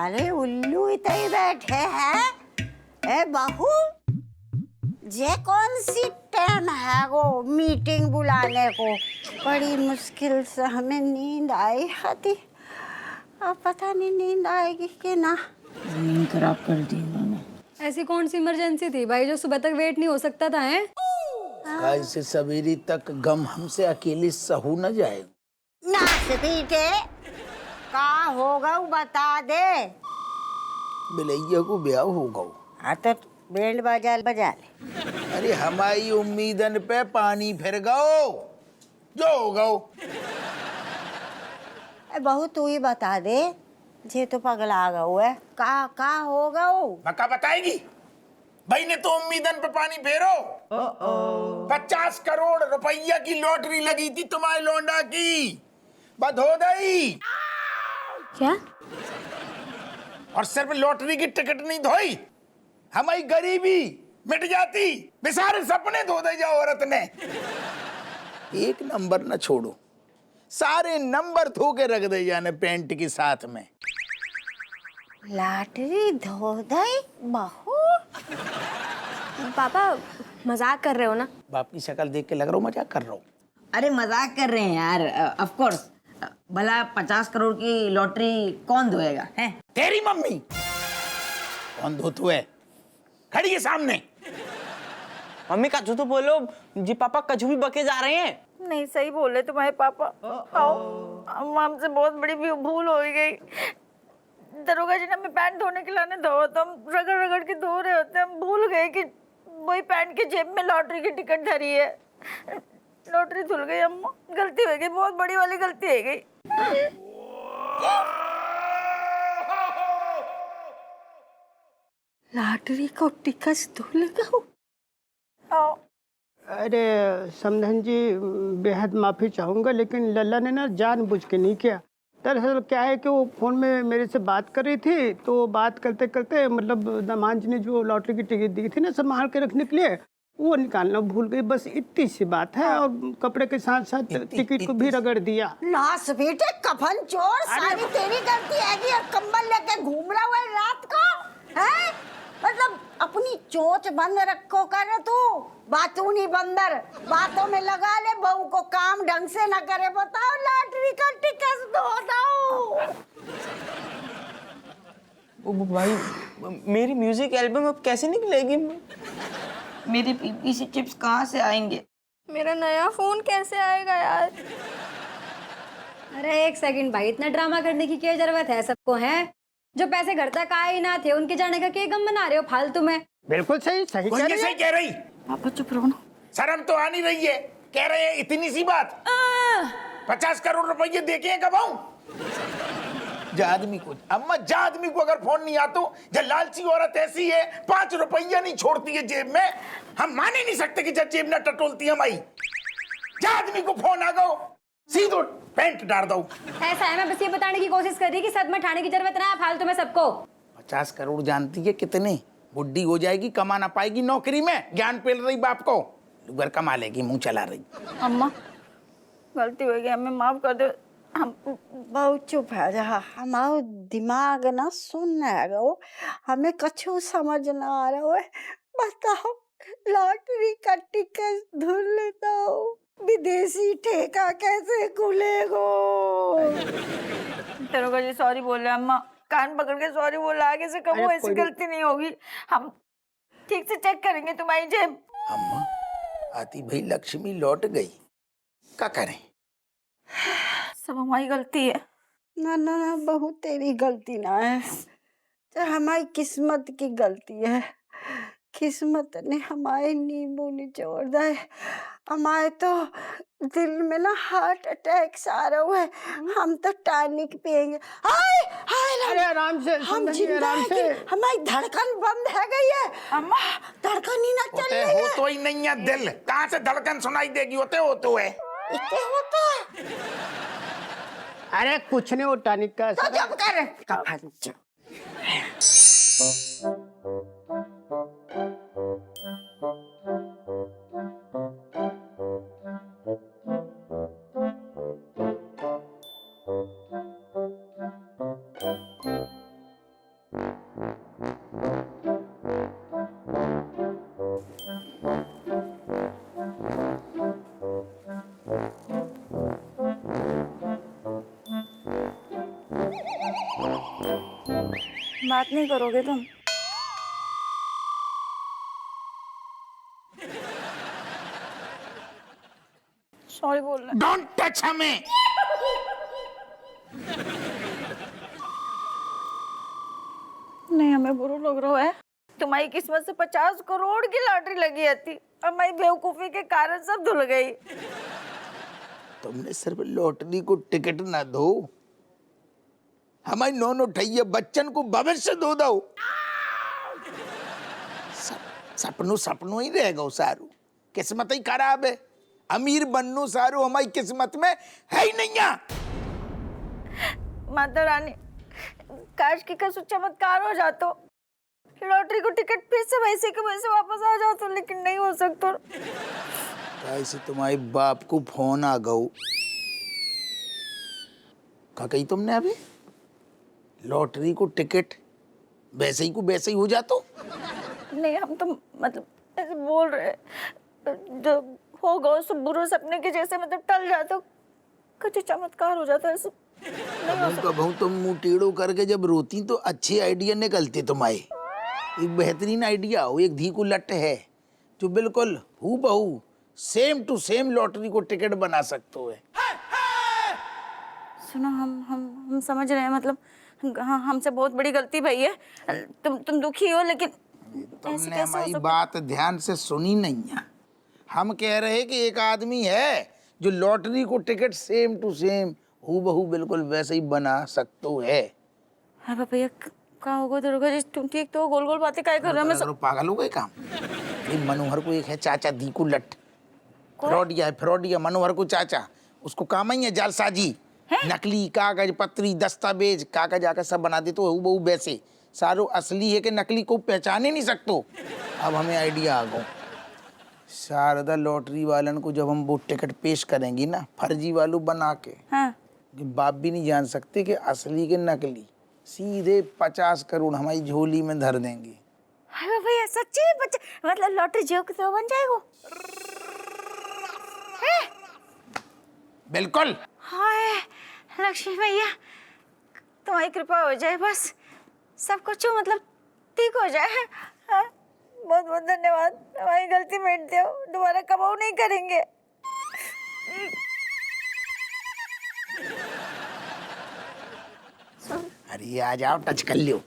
सारे उल्लू इतने ही बैठे हैं। ए बहू, ये कौन सी टाइम है वो मीटिंग बुलाने को? बड़ी मुश्किल से हमें नींद आई थी, अब पता नहीं नींद आएगी कि ना। नींद खराब कर दी उन्होंने। ऐसी कौन सी इमरजेंसी थी भाई जो सुबह तक वेट नहीं हो सकता था? हैं? कल से सवेरे तक गम हमसे अकेले सहू न जाए। नाच पीटे का होगा बता दे। बिलैया को ब्याह होगा। हाँ तो बैंड बाजा बजा ले। अरे हमारी उम्मीदन पे पानी फिर गओ जो हो गओ। बहू तू ही बता दे, जे तो पगला गऊ है, का हो गऊ? मक्का बताएगी भाई ने तो उम्मीदन पे पानी फेरो। 50 करोड़ रुपया की लॉटरी लगी थी तुम्हारे लोंडा की, बधोदई। क्या? और सिर्फ लॉटरी की टिकट नहीं धोई, हमारी गरीबी मिट जाती, बेसारे सपने धो दे जा औरत ने। एक नंबर न छोड़ो, सारे नंबर धो के रख दे जाने पैंट के साथ में। लॉटरी धो दई बहू? पापा मजाक कर रहे हो ना? बाप की शक्ल देख के लग रहा हूँ मजाक कर रहा हूँ। अरे मजाक कर रहे हैं यार, ऑफ कोर्स। भला 50 करोड़ की लॉटरी कौन धोएगा है? तेरी मम्मी। कौन धोतू है? खड़ी है सामने। मम्मी कछु तो बोलो जी, पापा कछु भी बके जा रहे हैं। नहीं सही बोले तुम्हारे पापा। आओ, हमसे बहुत बड़ी भूल हो गई। दरोगा जी ने हमें पैंट धोने के लाने धो, तो हम रगड़ रगड़ के धो रहे होते, हम भूल गए कि वही पैंट के जेब में लॉटरी की टिकट धरी है। लॉटरी धुल गई अम्मा, गलती हो गई, बहुत बड़ी वाली गलती हो गई। लॉटरी को टिकट धुल गऊ? अरे समधन जी, बेहद माफ़ी चाहूँगा, लेकिन लल्ला ने ना जानबूझ के नहीं किया। दरअसल क्या है कि वो फ़ोन में मेरे से बात कर रही थी, तो बात करते करते मतलब दामाद जी ने जो लॉटरी की टिकट दी थी ना संभाल के रखने के लिए, वो निकालना भूल गई। बस इतनी सी बात है, और कपड़े के साथ साथ टिकट को भी रगड़ दिया। नास बेटे कफन चोर, सारी तेरी गलती है कि कंबल लेके घूम रहा हुआ है रात को, है? मतलब अपनी चोंच बंद रखो कर तू, बातूनी बंदर, बातों में लगा ले, बहू को काम ढंग से न करे। बताओ लॉटरी का टिकट धो दो। भाई मेरी म्यूजिक एल्बम अब कैसे निकलेगी? मेरे पीपीसी चिप्स कहाँ से आएंगे? मेरा नया फोन कैसे आएगा यार? अरे एक सेकंड भाई, इतना ड्रामा करने की क्या जरूरत है सबको? है जो पैसे घर तक आए ही ना थे, उनके जाने का क्या गम बना रहे हो फालतू में? बिल्कुल सही सही कह रही है। सही कह रही। पापा चुप रहो ना। शर्म तो आ नहीं रही है, कह रहे हैं इतनी सी बात। 50 करोड़ रुपये देखे हैं कब आऊं? जा आदमी को, अम्मा जा आदमी को अगर फोन नहीं आता, जब लालची औरत ऐसी है 5 रुपया नहीं छोड़ती है जेब में, हम मान ही नहीं सकते कि जब जेब न टटोलती है माई। जा आदमी को फोन आ गो, सीधो पैंट डाल दो। ऐसा है, मैं बस ये बताने की कोशिश कर रही कि सदमा ठाने की जरूरत ना है फालतू में सबको। 50 करोड़ जानती है कितने? बुढ़ी हो जाएगी, कमा ना पाएगी नौकरी में, ज्ञान पेल रही बाप को, घर कमा लेगी, मुंह चला रही। अम्मा गलती हो गई, हमें माफ कर दो। हम बहुत चुप है जा, हमारा दिमाग ना सुन गो, हमें कछु समझ ना आ रहा है। बताओ लॉटरी का टिकट धुल दो, विदेशी ठेका कैसे खुलेगो? दरोगा जी सॉरी बोले अम्मा, कान पकड़ के सॉरी बोला, आगे से कभी ऐसी गलती नहीं होगी। हम ठीक से चेक करेंगे तुम्हारी जेब। अम्मा आती भाई लक्ष्मी लौट गई, क्या करें? सब हमारी गलती है। ना ना ना बहू, तेरी गलती ना है, तो हमारी किस्मत की गलती है। किस्मत ने हमारे नींबू निचोड़ दिए। हमारे तो दिल में ना हार्ट अटैक आ रहा है, हम तो टॉनिक पिएंगे। हाय हाय, अरे आराम से हम जिंदा हैं कि हमारी धड़कन बंद है गई है? अम्मा धड़कन ही ना चल रही है। हो तो ही नहीं है दिल, कहाँ से धड़कन सुनाई देगी? होते हो तो है, इतने होता है। अरे कुछ नहीं, वो टॉनिक का तो जब कर कफन चोर। बात नहीं करोगे तुम? सॉरी बोल रहे। डोंट टच हमें। नहीं, हमें बुरा लग रहा है। तुम्हारी किस्मत से 50 करोड़ की लॉटरी लगी थी और मेरी बेवकूफी के कारण सब धुल गई। तुमने सिर्फ लॉटरी को टिकट ना दो, हमारी नौनो ठैया बच्चन को भविष्य दो। सपनों सपनों ही रह गो सारू, किस्मत ही खराब है। अमीर बननो सारू हमारी किस्मत में है ही नहीं। माता रानी, काश की कसम चमत्कार हो जातो, लॉटरी को टिकट फिर से वैसे के वैसे वापस आ जातो, लेकिन नहीं हो सकता। कैसे तुम्हारे बाप को फोन आ गऊ? क्या कही तुमने अभी? लॉटरी को टिकट वैसे ही को वैसे ही हो जातो? नहीं, हम तो मतलब ऐसे बोल रहे, जो होगा सब बुरे सपने के जैसे मतलब टल जातो, कुछ चमत्कार हो जाता ऐसे। कबहू तुम मुंह टेढ़ो करके जब रोती तो अच्छे आइडिया निकलते तुम्हारे। एक बेहतरीन आइडिया हो, एक धी को लट है जो बिल्कुल हूबहू सेम टू सेम लॉटरी को टिकट बना सकते हो। सुनो, हम समझ रहे हैं, मतलब हमसे बहुत बड़ी गलती भई है। तुम दुखी हो, लेकिन तुमने हमारी बात ध्यान से सुनी नहीं है। हम कह रहे कि एक आदमी है जो लॉटरी को टिकट सेम टू सेम हूबहू बिल्कुल वैसे ही बना सकते है। हाँ भैया, क्या होगा दुर्गा जी? तुम ठीक तो गोल गोल बातें काय कर रहे हो? मैं पागल हो गए काम। ये मनोहर को एक है चाचा दीकू लट, फ्रॉडिया है, फ्रॉडिया मनोहर को चाचा, उसको काम ही है जालसाजी, नकली कागज पत्री दस्तावेज कागज आकर सब बना दे तो हूबहू वैसे। सारो असली है कि नकली को पहचान ही नहीं सकते। अब हमें आइडिया आ गया। शारदा लॉटरी वालन को जब हम वो टिकट पेश करेंगी ना फर्जी वालों बना के, हाँ। बाप भी नहीं जान सकते कि असली के नकली, सीधे 50 करोड़ हमारी झोली में धर देंगे। अरे भैया सच्ची मतलब लॉटरी जो तो बन जाएगा? बिल्कुल। हाय लक्ष्मी भैया, तुम्हारी कृपा हो जाए, बस सब कुछ मतलब ठीक हो जाए। हाँ? बहुत बहुत धन्यवाद, हमारी गलती मिट दो, दोबारा कबाऊ नहीं करेंगे। अरे आ जाओ, टच कर लियो।